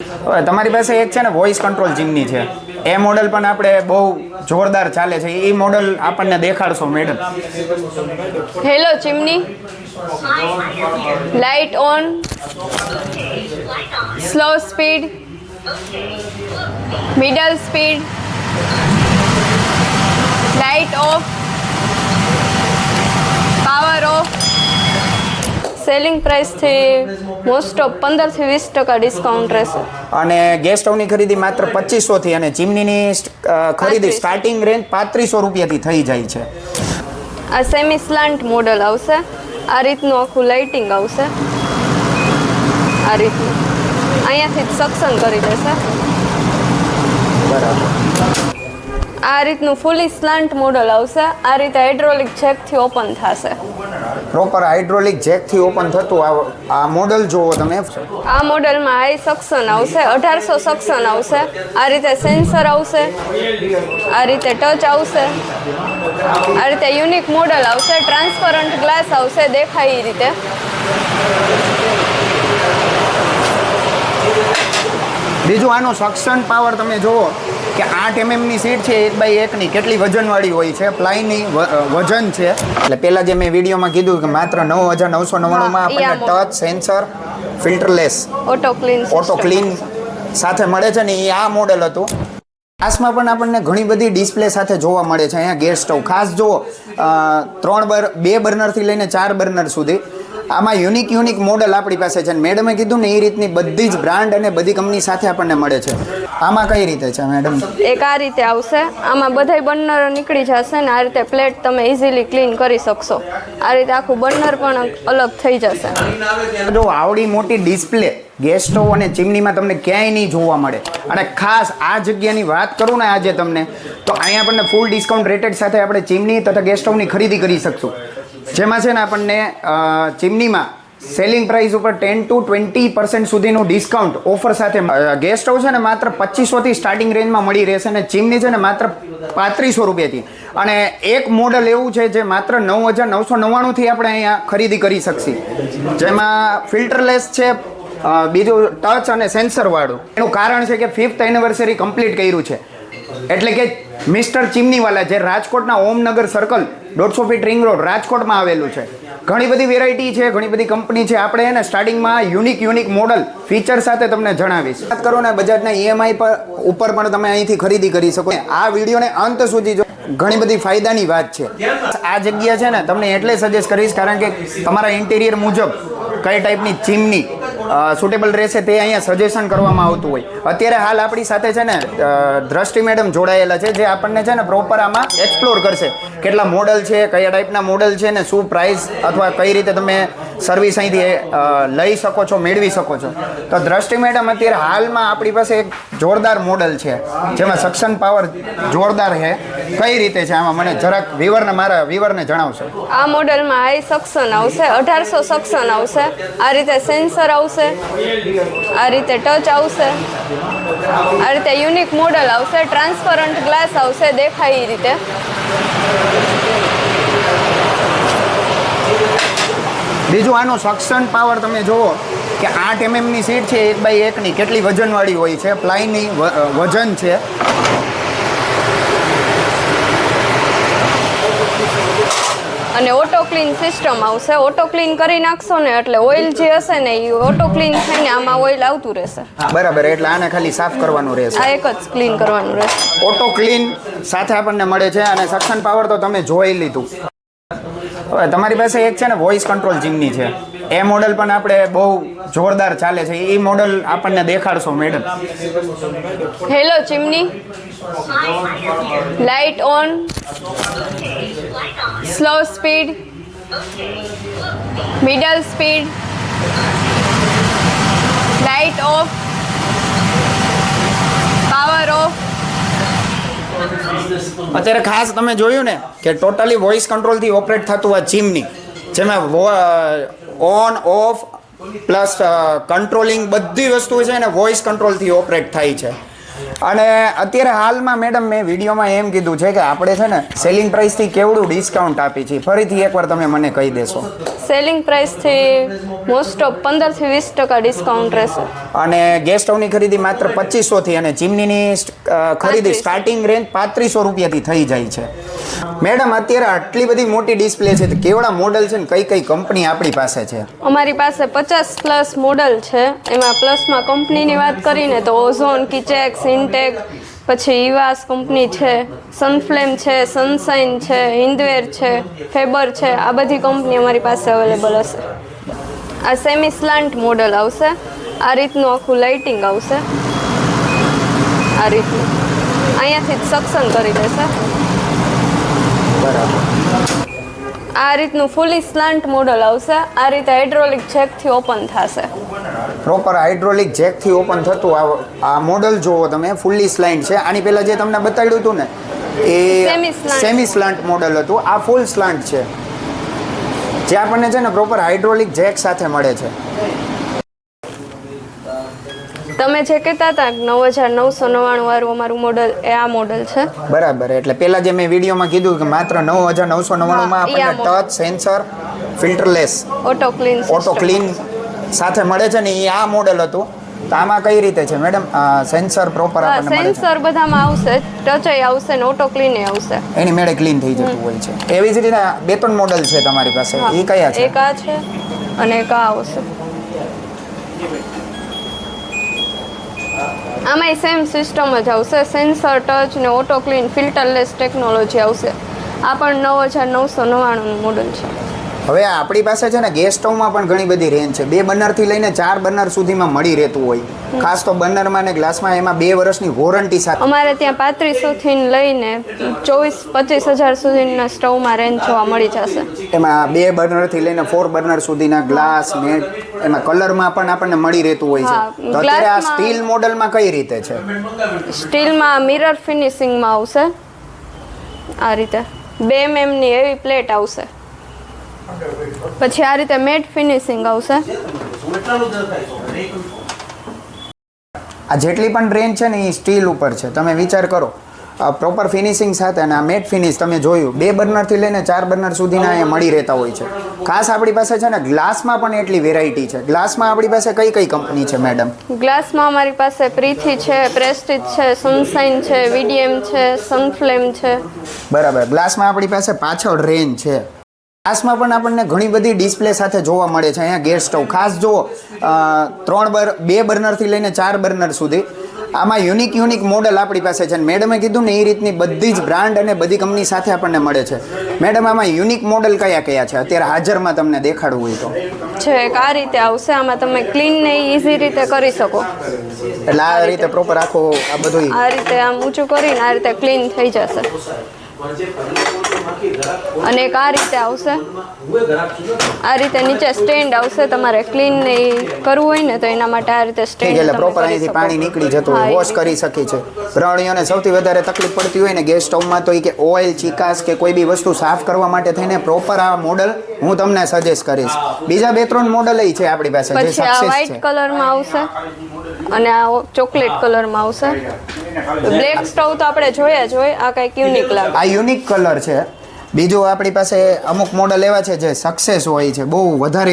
હવે તમારી પાસે એક છે ને વોઇસ કંટ્રોલ ચીમની છે, એ મોડલ પણ આપણે બહુ જોરદાર ચાલે છે, એ મોડલ આપણને દેખાડશો madam? Hello chimney, light on, slow speed, middle speed, light off, power off. Selling પ્રાઇસથી મોસ્ટ ઓફ 15 થી 20% ડિસ્કાઉન્ટ રહેશે. અને ગેસ સ્ટવની ખરીદી માત્ર 2500 થી અને ચીમનીની ખરીદી સ્ટાર્ટિંગ રેન્જ 3500 રૂપિયાથી થઈ જાય છે. આ સેમી સ્લાન્ટ મોડલ આવશે, આ રીતનું આખું લાઇટિંગ આવશે, આ રીતનું અહીંયાથી જ સક્શન કરી દેશે. બરાબર. આ રીતનું ફૂલી સ્લાન્ટ મોડલ આવશે, આ રીતે હાઇડ્રોલિક જેકથી ઓપન થશે. પ્રોપર હાઇડ્રોલિક જેકથી ઓપન થતું આ મોડલ જોવો તમે. આ મોડલમાં હાઈ સક્શન આવશે, 1800 સક્શન આવશે, આ રીતે સેન્સર આવશે, આ રીતે ટચ આવશે, આ રીતે યુનિક મોડલ આવશે, ટ્રાન્સપરન્ટ ગ્લાસ આવશે, દેખાય એ રીતે. બીજું આનો સક્શન પાવર તમે જુઓ કે 8 mmની સીટ છે, 1x1ની કેટલી વજનવાળી હોય છે, પ્લાયની વજન છે. એટલે પહેલાં જે મેં વિડીયોમાં કીધું કે માત્ર 9999માં આપણને ટચ સેન્સર ફિલ્ટરલેસ ઓટો ક્લીન સાથે મળે છે ને, એ આ મોડલ હતું. ગ્લાસમાં પણ આપણને ઘણી બધી ડિસ્પ્લે સાથે જોવા મળે છે. અહીંયા ગેસ સ્ટવ ખાસ જુઓ, 2 બર્નરથી લઈને 4 બર્નર સુધી આમાં યુનિક મોડલ આપણી પાસે છે. મેડમે કીધું ને એ રીતની બધી જ બ્રાન્ડ અને બધી કંપની સાથે આપણને મળે છે. આમાં કઈ રીતે છે મેડમ? એક આ રીતે આવશે, આમાં બધાય બર્નર નીકળી જશે ને આ રીતે પ્લેટ તમે ઇઝીલી ક્લીન કરી શકશો. આ રીતે આખું બર્નર પણ અલગ થઈ જશે. જો આવડી મોટી ડિસ્પ્લે ગેસ સ્ટવ અને ચીમનીમાં તમને ક્યાંય નહીં જોવા મળે. અને ખાસ આ જગ્યાની વાત કરું ને આજે તમને, તો અહીંયા આપણને ફૂલ ડિસ્કાઉન્ટ રેટેડ સાથે આપણે ચીમની તથા ગેસ સ્ટવની ખરીદી કરી શકશું. જેમાં છે ને આપણને ચીમનીમાં સેલિંગ પ્રાઇસ ઉપર 10 to 20% સુધીનું ડિસ્કાઉન્ટ ઓફર સાથે ગેસ સ્ટવ છે ને માત્ર 2500થી સ્ટાર્ટિંગ રેન્જમાં મળી રહેશે અને ચીમની છે ને માત્ર 3500 રૂપિયાથી. અને એક મોડલ એવું છે જે માત્ર 9999થી આપણે અહીંયા ખરીદી કરી શકશી, જેમાં ફિલ્ટરલેસ છે, બીજું ટચ અને સેન્સરવાળું. એનું કારણ છે કે 5th એનિવર્સરી કમ્પ્લીટ કર્યું છે. એટલે કે મિસ્ટર ચીમનીવાલા જે રાજકોટના Omnagar circle 150 fit ring road રાજકોટમાં આવેલું છે. ઘણી બધી વેરાયટી છે, ઘણી બધી કંપની છે. આપણે એને સ્ટાર્ટિંગમાં યુનિક મોડલ ફીચર સાથે તમને જણાવીશ. વાત કરો ને બજાજના EMI પર ઉપર પણ તમે અહીંથી ખરીદી કરી શકો. આ વિડીયોને અંત સુધી જો, ઘણી બધી ફાયદાની વાત છે. આ જગ્યા છે ને તમને એટલે સજેસ્ટ કરીશ કારણ કે તમારા ઇન્ટિરિયર મુજબ કઈ ટાઈપની ચીમની સુટેબલ રહેશે તે અહીંયા સજેશન કરવામાં આવતું હોય. અત્યારે હાલ આપણી સાથે છે ને દ્રષ્ટિ મેડમ જોડાયેલા છે, જે આપણને છે ને પ્રોપર આમાં એક્સપ્લોર કરશે. કેટલા મોડલ છે, કયા ટાઈપના મોડલ છે ને શું પ્રાઇસ અથવા કઈ રીતે તમે સર્વિસ અહીંથી લઈ શકો છો, મેળવી શકો છો. તો દ્રષ્ટિ મેડમ અત્યારે હાલમાં આપણી પાસે એક જોરદાર મોડલ છે જેમાં સક્શન પાવર જોરદાર છે. કઈ રીતે છે આમાં મને જરાક મારા વિવરને જણાવશો? આ મોડલમાં હાઈ સક્શન આવશે, 1800 સક્શન આવશે, આ રીતે સેન્સર આવશે, આ રીતે ટચ આવશે, આ રીતે યુનિક મોડલ આવશે, ટ્રાન્સપરન્ટ ગ્લાસ આવશે, દેખાય એ રીતે. બીજું આનો સક્શન પાવર તમે જુઓ કે 8 mmની સીટ છે, 1x1ની કેટલી વજનવાળી હોય છે, પ્લાયની વજન છે. અને ઓટો ક્લીન સિસ્ટમ આવશે, ઓટો ક્લીન કરી નાખશો ને એટલે ઓઇલ જે હશે ને એ ઓટો ક્લીન થઈને આમાં ઓઇલ આવતું રહેશે. બરાબર, એટલે આને ખાલી સાફ કરવાનું રહેશે. આ એક જ ક્લીન કરવાનું રહેશે. ઓટો ક્લીન સાથે આપણને મળે છે અને સક્શન પાવર તો તમે જોઈ લીધું. હવે તમારી પાસે એક છે ને વોઇસ કંટ્રોલ ચીમની છે, એ મોડલ પણ આપણે બહુ જોરદાર ચાલે છે, એ મોડલ આપણને દેખાડશો madam? Hello chimney, light on, slow speed, middle speed, light off, power off. અત્યારે ખાસ તમે જોયું ને કે ટોટલી વોઇસ કંટ્રોલથી ઓપરેટ થતું આ ચીમની, જેમાં ઓન ઓફ પ્લસ કંટ્રોલિંગ બધી વસ્તુ છે ને વોઇસ કંટ્રોલથી ઓપરેટ થાય છે. અને અત્યારે હાલમાં મેડમ મેં વિડીયોમાં એમ કીધું છે કે આપણે છે ને સેલિંગ પ્રાઇસથી કેવડું ડિસ્કાઉન્ટ આપી છે, ફરીથી એકવાર તમે મને કહી દેશો. સેલિંગ પ્રાઇસથી મોસ્ટ ઓફ 15 થી 20% ડિસ્કાઉન્ટ રહેશે. અને ગેસ સ્ટવની ખરીદી માત્ર 2500 થી અને ચીમનીની ખરીદી 35. સ્ટાર્ટિંગ રેન્જ 3500 રૂપિયાથી થઈ જાય છે. મેડમ અત્યારે આટલી બધી મોટી ડિસ્પ્લે છે તો કેવડા મોડલ છે ને કઈ કઈ કંપની આપણી પાસે છે? અમારી પાસે 50+ મોડલ છે. એમાં પ્લસમાં કંપનીની વાત કરીને તો ઓઝોન, કિચેક્સ, ઇન્ટેક, પછી ઇવાસ કંપની છે, સનફ્લેમ છે, સનશાઇન છે, હિન્દવેર છે, ફેબર છે. આ બધી કંપની અમારી પાસે અવેલેબલ હશે. આ સેમી સ્લાન્ટ મોડલ આવશે. આ રીતનું આખું લાઇટિંગ આવશે. આ રીતનું અહીંયાથી જ સક્શન કરી દેશે. બરાબર. આ રીતનું ફૂલી સ્લાન્ટ મોડલ આવશે. આ રીતે હાઇડ્રોલિક જેકથી ઓપન થશે. પ્રોપર હાઇડ્રોલિક જેકથી ઓપન થતું આ મોડલ જોવો તમે, ફૂલ્લી સ્લાન્ટ છે. આની પહેલા જે તમને બતાડ્યું હતું ને એ સેમી સ્લાન્ટ મોડલ હતું. આ ફૂલ સ્લાન્ટ છે જે આપણને છે ને પ્રોપર હાઇડ્રોલિક જેક સાથે મળે છે. તમે જે કહેતા હતા 9999 વાળું અમારું મોડલ એ આ મોડલ છે. બરાબર. એટલે પહેલા જે મેં વિડીયોમાં કીધું કે માત્ર 9999 માં આપણને ટચ સેન્સર ફિલ્ટરલેસ ઓટો ક્લીન સાથે મળે છે ને, એ આ મોડલ હતું. તો આમાં કઈ રીતે છે મેડમ? સેન્સર પ્રોપર આપણને મળે છે? સેન્સર બધામાં આવશે, ટચ આવશે ને ઓટો ક્લીન આવશે. એની મેળે ક્લીન થઈ જતું હોય છે. એવી જ રીતે 2-3 મોડલ છે તમારી પાસે, એ કયા છે? એક આ છે અને એક આ આવશે. આમાંય સેમ સિસ્ટમ જ આવશે. સેન્સર, ટચ ને ઓટો ક્લીન ફિલ્ટરલેસ ટેકનોલોજી આવશે. આ પણ 9999 મોડલ છે. હવે આપણી પાસે છે ને ગેસ સ્ટવમાં પણ ઘણી બધી રેન્જ છે. 2 બર્નરથી લઈને 4 બર્નર સુધીમાં મળી રહેતું હોય. ખાસ તો બર્નરમાં ને ગ્લાસમાં એમાં 2 વર્ષની વોરંટી સાથે. અમારે ત્યાં 3500 થી લઈને 24-25 હજાર સુધીના સ્ટવમાં રેન્જ જોવા મળી જશે. એમાં 2 બર્નરથી લઈને 4 બર્નર સુધીના ગ્લાસ મેટ, એમાં કલરમાં પણ આપણને મળી રહેતું હોય છે. તો અત્યારે આ સ્ટીલ મોડલમાં કઈ રીતે છે? સ્ટીલમાં મિરર ફિનિશિંગમાં આવશે. આ રીતે 2 mm ની એવી પ્લેટ આવશે. પછી આ રીતે મેટ ફિનિશિંગ આવશે. આ જેટલી પણ રેન્જ છે ને એ સ્ટીલ ઉપર છે. તમે વિચાર કરો પ્રોપર ફિનિશિંગ સાથે. અને આ મેટ ફિનિશ તમે જોયું 2 બર્નરથી લઈને 4 બર્નર સુધીના અહીંયા મળી રહેતા હોય છે. ખાસ આપણી પાસે છે ને ગ્લાસમાં પણ એટલી વેરાયટી છે. ગ્લાસમાં આપણી પાસે કઈ કઈ કંપની છે મેડમ? ગ્લાસમાં અમારી પાસે પ્રીથી છે, પ્રેસ્ટીજ છે, સનશાઇન છે, વીડીએમ છે, સનફ્લેમ છે. બરાબર. ગ્લાસમાં આપણી પાસે પાછળ રેન્જ છે. ગ્લાસમાં પણ આપણને ઘણી બધી ડિસ્પ્લે સાથે જોવા મળે છે. અહીંયા ગેસ સ્ટવ ખાસ જુઓ 2 બર્નરથી લઈને 4 બર્નર સુધી. આમાં યુનિક મોડલ આપણી પાસે છે. મેડમે કીધું ને એ રીતની બધી જ બ્રાન્ડ અને બધી કંપની સાથે આપણને મળે છે. મેડમ આમાં યુનિક મોડલ કયા કયા છે અત્યારે હાજરમાં તમને દેખાડવું હોય તો? છે એક આ રીતે આવશે. આમાં તમે ક્લીન ને ઈઝી રીતે કરી શકો. એટલે આ રીતે પ્રોપર આખો આ બધું આ રીતે આમ ઊંચું કરીને આ રીતે ક્લીન થઈ જશે. અને એક આ રીતે આવશે. આ રીતે નીચે સ્ટેન્ડ આવશે. તમારે ક્લીન ને કરવું હોય ને તો એના માટે આ રીતે સ્ટેન્ડ એટલે પ્રોપર અહીંથી પાણી નીકળી જતું હોય, વોશ કરી શકે છે. ગૃહિણીઓને સૌથી વધારે તકલીફ પડતી હોય ને ગેસ સ્ટવમાં તો એ કે ઓઇલ, ચીકાશ કે કોઈ બી વસ્તુ સાફ કરવા માટે થઈને પ્રોપર આ મોડલ હું તમને સજેસ્ટ કરીશ. બીજા 2-3 મોડલ છે આપણી પાસે જે પછી આ સક્સેસ વ્હાઇટ છે. કલરમાં આવશે અને આ ચોકલેટ કલરમાં આવશે. બ્લેક સ્ટવ તો આપણે જોયા જ હોય. આ કંઈક યુનિક લાગે. આ યુનિક કલર છે. બીજું આપણી પાસે અમુક મોડલ એવા છે જે સક્સેસ હોય છે, બહુ વધારે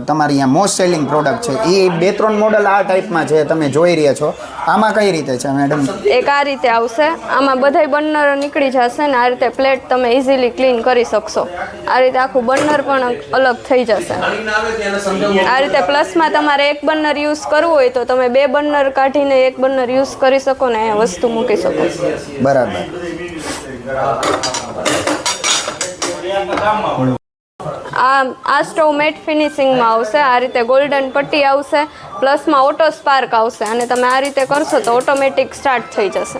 તમારી અહીંયા મોસ્ટ સેલિંગ પ્રોડક્ટ છે. એ 2-3 મોડલ આ ટાઈપમાં છે, તમે જોઈ રહ્યા છો. આમાં કઈ રીતે છે મેડમ? એક આ રીતે આવશે. આમાં બધાય બર્નર નીકળી જશે ને આ રીતે પ્લેટ તમે ઇઝીલી ક્લીન કરી શકશો. આ રીતે આખું બર્નર પણ અલગ થઈ જશે. આ રીતે પ્લસમાં તમારે એક બર્નર યુઝ કરવું હોય તો તમે 2 બર્નર કાઢીને એક બર્નર યુઝ કરી શકો ને અહીંયા વસ્તુ મૂકી શકો. બરાબર. આ સ્ટવ મેટ ફિનિશિંગમાં આવશે. આ રીતે ગોલ્ડન પટ્ટી આવશે. પ્લસમાં ઓટો સ્પાર્ક આવશે અને તમે આ રીતે કરશો તો ઓટોમેટિક સ્ટાર્ટ થઈ જશે.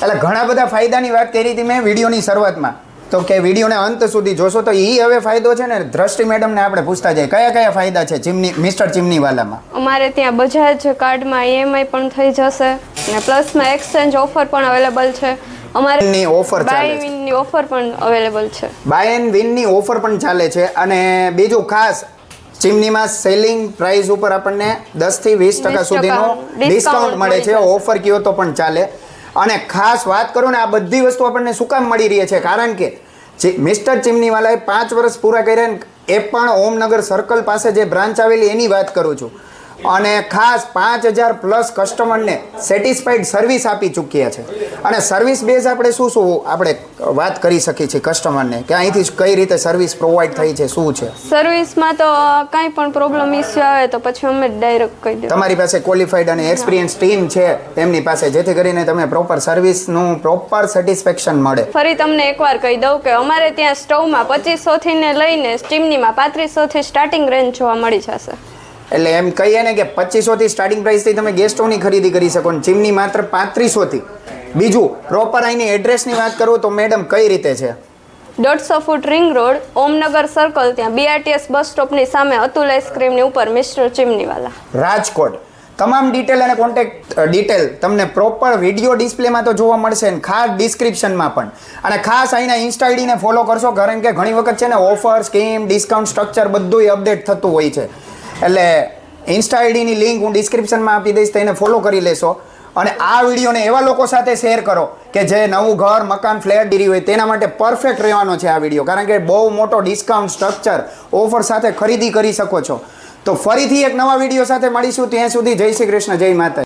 એટલે ઘણા બધા ફાયદાની વાત કરી હતી મેં વિડીયોની શરૂઆતમાં. તો કે વિડીયોને અંત સુધી જોશો તો એ હવે ફાયદો છે ને દ્રષ્ટિ મેડમને આપણે પૂછતા જઈએ કયા કયા ફાયદા છે ચીમની મિસ્ટર ચીમનીવાલામાં? અમારે ત્યાં બજાજ કાર્ડમાં EMI પણ થઈ જશે અને પ્લસમાં એક્સચેન્જ ઓફર પણ અવેલેબલ છે. અમારે ની ઓફર ચાલે બાય વિનની ઓફર પણ અવેલેબલ છે. બાય એન્ડ વિનની ઓફર પણ ચાલે છે. અને બીજું ખાસ ચીમનીમાં સેલિંગ પ્રાઇસ ઉપર આપણને 10 થી 20% સુધીનું ડિસ્કાઉન્ટ મળે છે. ઓફર કયો તો પણ ચાલે. અને ખાસ વાત કરું ને, આ બધી વસ્તુ આપણને શું કામ મળી રહી છે, કારણ કે મિસ્ટર ચીમનીવાલાએ 5 વર્ષ પૂરા કર્યા ને, એ પણ ઓમનગર સર્કલ પાસે જે બ્રાન્ચ આવેલી એની વાત કરું છું. અને ખાસ 5000 પ્લસ કસ્ટમરને સેટિસ્ફાઈડ સર્વિસ આપી ચૂક્યા છે. અને સર્વિસ બેઝ આપણે શું આપણે વાત કરી શકીએ છીએ કસ્ટમરને, કે અહીંથી કઈ રીતે સર્વિસ પ્રોવાઈડ થઈ છે, શું છે સર્વિસમાં તો કાંઈ પણ પ્રોબ્લેમ ઇસ્યુ આવે તો પછી અમે ડાયરેક્ટ કહી દઈએ. તમારી પાસે ક્વોલિફાઈડ અને એક્સપિરિયન્સ ટીમ છે એમની પાસે, જેથી કરીને તમે પ્રોપર સર્વિસનું પ્રોપર સેટિસ્ફેક્શન મળે. ફરી તમને એકવાર કહી દઉં કે અમારે ત્યાં સ્ટવમાં 2500 થી ને લઈને ચીમનીમાં 3500 થી સ્ટાર્ટિંગ રેન્જ જોવા મળી જશે. એટલે એમ કહીએ ને કે 2500 થી સ્ટાર્ટિંગ પ્રાઇસથી તમે ગેસ સ્ટોવની ખરીદી કરી શકો, ને ચીમની માત્ર 3500 થી. બીજું પ્રોપર અહીંની એડ્રેસની વાત કરું તો મેડમ કઈ રીતે છે? 150 foot ring road, Omnagar circle, ત્યાં BRTS બસ સ્ટોપની સામે અતુલ આઈસ્ક્રીમની ઉપર મિસ્ટર ચીમનીવાલા, રાજકોટ. તમામ ડિટેલ અને કોન્ટેક્ટ ડિટેલ તમને પ્રોપર વિડીયો ડિસ્પ્લેમાં તો જોવા મળશે, ને ખાસ ડિસ્ક્રિપ્શનમાં પણ. અને ખાસ અહીંના ઇન્સ્ટા આઈડીને ફોલો કરશો, કારણ કે ઘણી વખત છે ને ઓફર, સ્કીમ, ડિસ્કાઉન્ટ સ્ટ્રક્ચર બધું અપડેટ થતું હોય છે. એટલે ઇન્સ્ટા આઈડીની લિંક હું ડિસ્ક્રિપ્શનમાં આપી દઈશ, તો એને ફોલો કરી લેશો. અને આ વિડીયોને એવા લોકો સાથે શેર કરો કે જે નવું ઘર, મકાન, ફ્લેટ લીધી હોય તેના માટે પરફેક્ટ રહેવાનો છે આ વિડીયો, કારણ કે બહુ મોટો ડિસ્કાઉન્ટ સ્ટ્રક્ચર ઓફર સાથે ખરીદી કરી શકો છો. તો ફરીથી એક નવા વિડીયો સાથે મળીશું. ત્યાં સુધી જય શ્રી કૃષ્ણ, જય માતા.